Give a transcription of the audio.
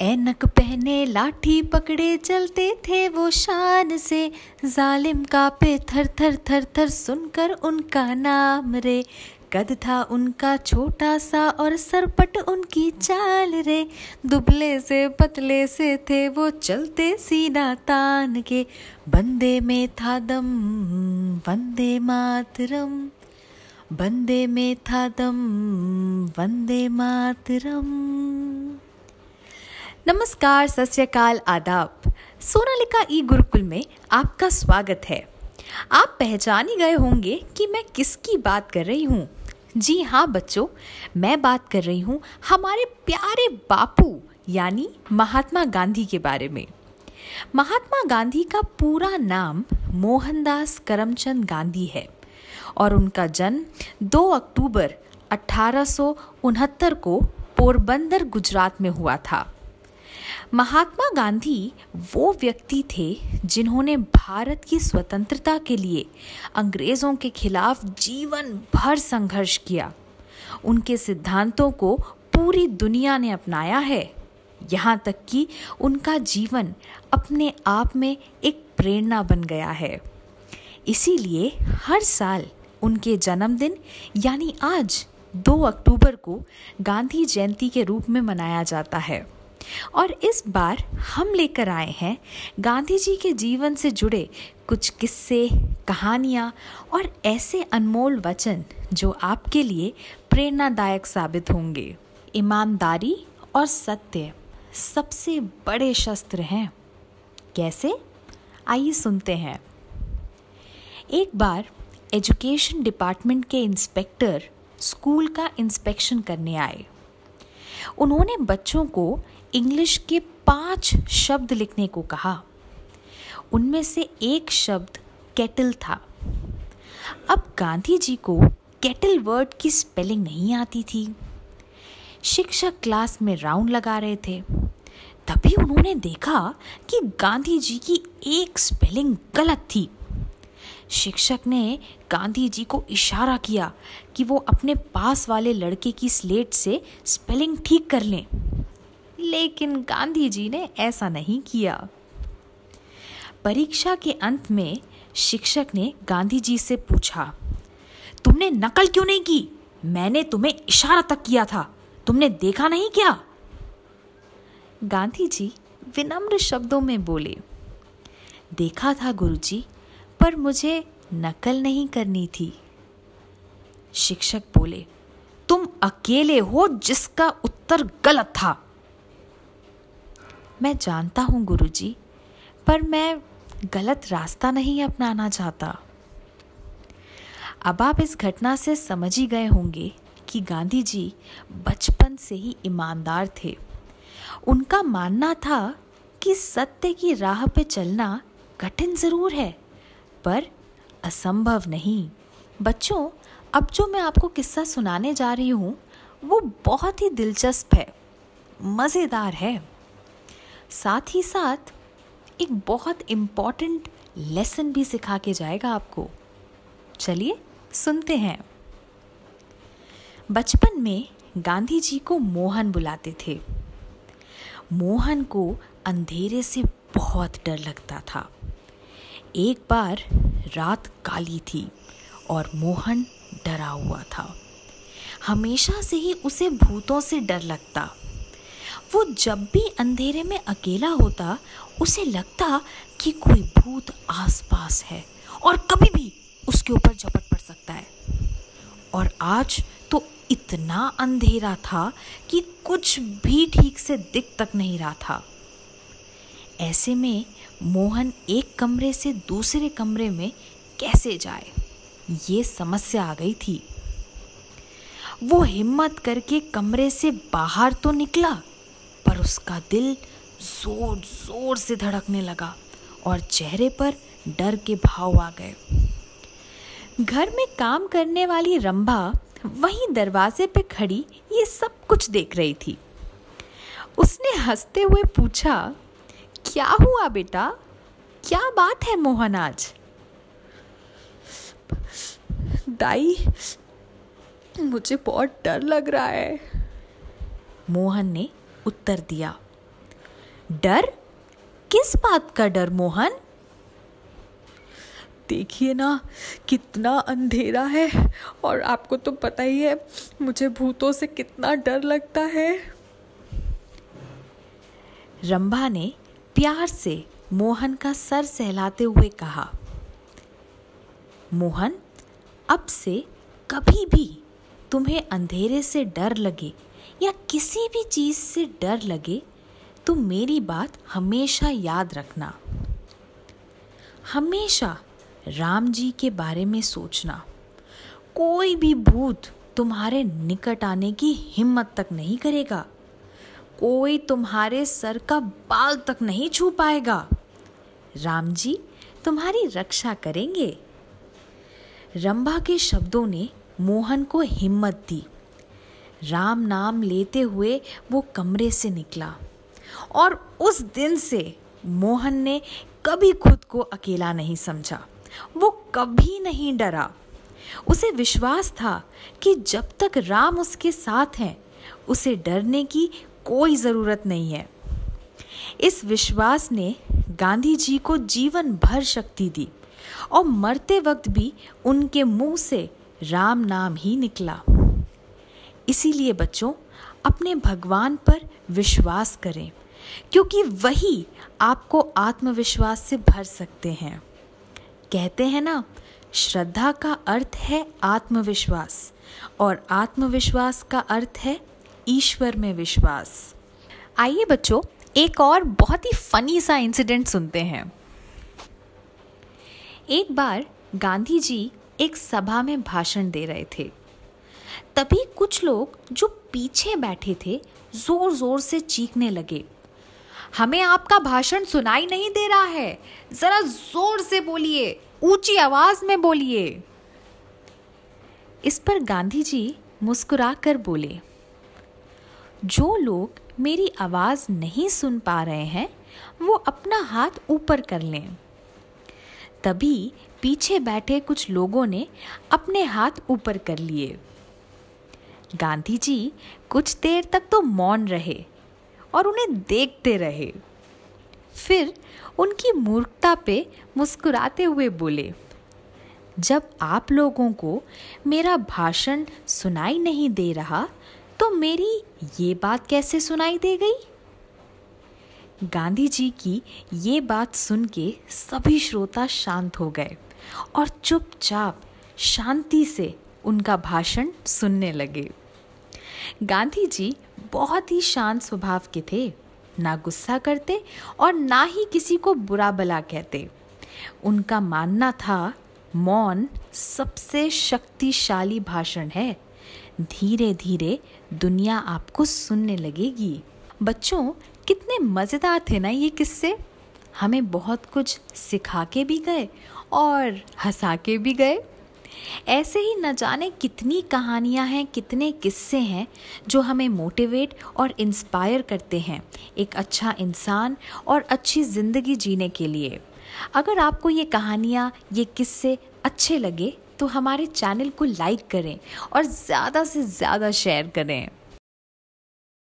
ऐनक पहने लाठी पकड़े चलते थे वो शान से, जालिम कांपे थर थर थर थर सुनकर उनका नाम रे। कद था उनका छोटा सा और सरपट उनकी चाल रे, दुबले से पतले से थे वो चलते सीना तान के। बंदे में था दम वंदे मातरम, बंदे में था दम वंदे मातरम। नमस्कार, सत श्री अकाल, आदाब। सोनालिका ई गुरुकुल में आपका स्वागत है। आप पहचान ही गए होंगे कि मैं किसकी बात कर रही हूँ। जी हाँ बच्चों, मैं बात कर रही हूँ हमारे प्यारे बापू यानी महात्मा गांधी के बारे में। महात्मा गांधी का पूरा नाम मोहनदास करमचंद गांधी है और उनका जन्म 2 अक्टूबर 1869 को पोरबंदर, गुजरात में हुआ था। महात्मा गांधी वो व्यक्ति थे जिन्होंने भारत की स्वतंत्रता के लिए अंग्रेज़ों के खिलाफ जीवन भर संघर्ष किया। उनके सिद्धांतों को पूरी दुनिया ने अपनाया है, यहाँ तक कि उनका जीवन अपने आप में एक प्रेरणा बन गया है। इसीलिए हर साल उनके जन्मदिन यानी आज 2 अक्टूबर को गांधी जयंती के रूप में मनाया जाता है। और इस बार हम लेकर आए हैं गांधी जी के जीवन से जुड़े कुछ किस्से, कहानियाँ और ऐसे अनमोल वचन जो आपके लिए प्रेरणादायक साबित होंगे। ईमानदारी और सत्य सबसे बड़े शस्त्र हैं। कैसे? आइए सुनते हैं। एक बार एजुकेशन डिपार्टमेंट के इंस्पेक्टर स्कूल का इंस्पेक्शन करने आए। उन्होंने बच्चों को इंग्लिश के 5 शब्द लिखने को कहा। उनमें से एक शब्द केटल था। अब गांधी जी को केटल वर्ड की स्पेलिंग नहीं आती थी। शिक्षक क्लास में राउंड लगा रहे थे, तभी उन्होंने देखा कि गांधी जी की एक स्पेलिंग गलत थी। शिक्षक ने गांधी जी को इशारा किया कि वो अपने पास वाले लड़के की स्लेट से स्पेलिंग ठीक कर लें, लेकिन गांधी जी ने ऐसा नहीं किया। परीक्षा के अंत में शिक्षक ने गांधी जी से पूछा, तुमने नकल क्यों नहीं की? मैंने तुम्हें इशारा तक किया था, तुमने देखा नहीं क्या? गांधी जी विनम्र शब्दों में बोले, देखा था गुरुजी, पर मुझे नकल नहीं करनी थी। शिक्षक बोले, तुम अकेले हो जिसका उत्तर गलत था। मैं जानता हूं गुरुजी, पर मैं गलत रास्ता नहीं अपनाना चाहता। अब आप इस घटना से समझ ही गए होंगे कि गांधी जी बचपन से ही ईमानदार थे। उनका मानना था कि सत्य की राह पे चलना कठिन जरूर है, पर असंभव नहीं। बच्चों, अब जो मैं आपको किस्सा सुनाने जा रही हूँ वो बहुत ही दिलचस्प है, मज़ेदार है, साथ ही साथ एक बहुत इम्पॉर्टेंट लेसन भी सिखा के जाएगा आपको। चलिए सुनते हैं। बचपन में गांधी जी को मोहन बुलाते थे। मोहन को अंधेरे से बहुत डर लगता था। एक बार रात काली थी और मोहन डरा हुआ था। हमेशा से ही उसे भूतों से डर लगता। वो जब भी अंधेरे में अकेला होता, उसे लगता कि कोई भूत आसपास है और कभी भी उसके ऊपर झपट पड़ सकता है। और आज तो इतना अंधेरा था कि कुछ भी ठीक से दिख तक नहीं रहा था। ऐसे में मोहन एक कमरे से दूसरे कमरे में कैसे जाए, ये समस्या आ गई थी। वो हिम्मत करके कमरे से बाहर तो निकला, पर उसका दिल जोर जोर से धड़कने लगा और चेहरे पर डर के भाव आ गए। घर में काम करने वाली रंभा वहीं दरवाजे पे खड़ी ये सब कुछ देख रही थी। उसने हंसते हुए पूछा, क्या हुआ बेटा? क्या बात है मोहन आज? दाई, मुझे बहुत डर लग रहा है, मोहन ने उत्तर दिया। डर? किस बात का डर मोहन? देखिए ना, कितना अंधेरा है और आपको तो पता ही है मुझे भूतों से कितना डर लगता है। रंभा ने प्यार से मोहन का सर सहलाते हुए कहा, मोहन, अब से कभी भी तुम्हें अंधेरे से डर लगे या किसी भी चीज से डर लगे तो मेरी बात हमेशा याद रखना। हमेशा राम जी के बारे में सोचना। कोई भी भूत तुम्हारे निकट आने की हिम्मत तक नहीं करेगा। कोई तुम्हारे सर का बाल तक नहीं छू पाएगा। राम जी तुम्हारी रक्षा करेंगे। रंभा के शब्दों ने मोहन को हिम्मत दी। राम नाम लेते हुए वो कमरे से निकला और उस दिन से मोहन ने कभी खुद को अकेला नहीं समझा। वो कभी नहीं डरा। उसे विश्वास था कि जब तक राम उसके साथ हैं, उसे डरने की कोई ज़रूरत नहीं है। इस विश्वास ने गांधी जी को जीवन भर शक्ति दी और मरते वक्त भी उनके मुंह से राम नाम ही निकला। इसीलिए बच्चों, अपने भगवान पर विश्वास करें, क्योंकि वही आपको आत्मविश्वास से भर सकते हैं। कहते हैं ना, श्रद्धा का अर्थ है आत्मविश्वास और आत्मविश्वास का अर्थ है ईश्वर में विश्वास। आइए बच्चों, एक और बहुत ही फनी सा इंसिडेंट सुनते हैं। एक बार गांधी जी एक सभा में भाषण दे रहे थे। तभी कुछ लोग जो पीछे बैठे थे जोर जोर से चीखने लगे, हमें आपका भाषण सुनाई नहीं दे रहा है, जरा जोर से बोलिए, ऊंची आवाज में बोलिए। इस पर गांधी जी मुस्कुराकर बोले, जो लोग मेरी आवाज नहीं सुन पा रहे हैं वो अपना हाथ ऊपर कर लें। तभी पीछे बैठे कुछ लोगों ने अपने हाथ ऊपर कर लिए। गांधी जी कुछ देर तक तो मौन रहे और उन्हें देखते रहे। फिर उनकी मूर्खता पे मुस्कुराते हुए बोले, जब आप लोगों को मेरा भाषण सुनाई नहीं दे रहा तो मेरी ये बात कैसे सुनाई दे गई? गांधी जी की ये बात सुन के सभी श्रोता शांत हो गए और चुपचाप शांति से उनका भाषण सुनने लगे। गांधी जी बहुत ही शांत स्वभाव के थे, ना गुस्सा करते और ना ही किसी को बुरा भला कहते। उनका मानना था, मौन सबसे शक्तिशाली भाषण है। धीरे धीरे दुनिया आपको सुनने लगेगी। बच्चों, कितने मज़ेदार थे ना ये किस्से। हमें बहुत कुछ सिखा के भी गए और हंसा के भी गए। ऐसे ही न जाने कितनी कहानियाँ हैं, कितने किस्से हैं जो हमें मोटिवेट और इंस्पायर करते हैं एक अच्छा इंसान और अच्छी ज़िंदगी जीने के लिए। अगर आपको ये कहानियाँ, ये किस्से अच्छे लगे तो हमारे चैनल को लाइक करें और ज़्यादा से ज़्यादा शेयर करें।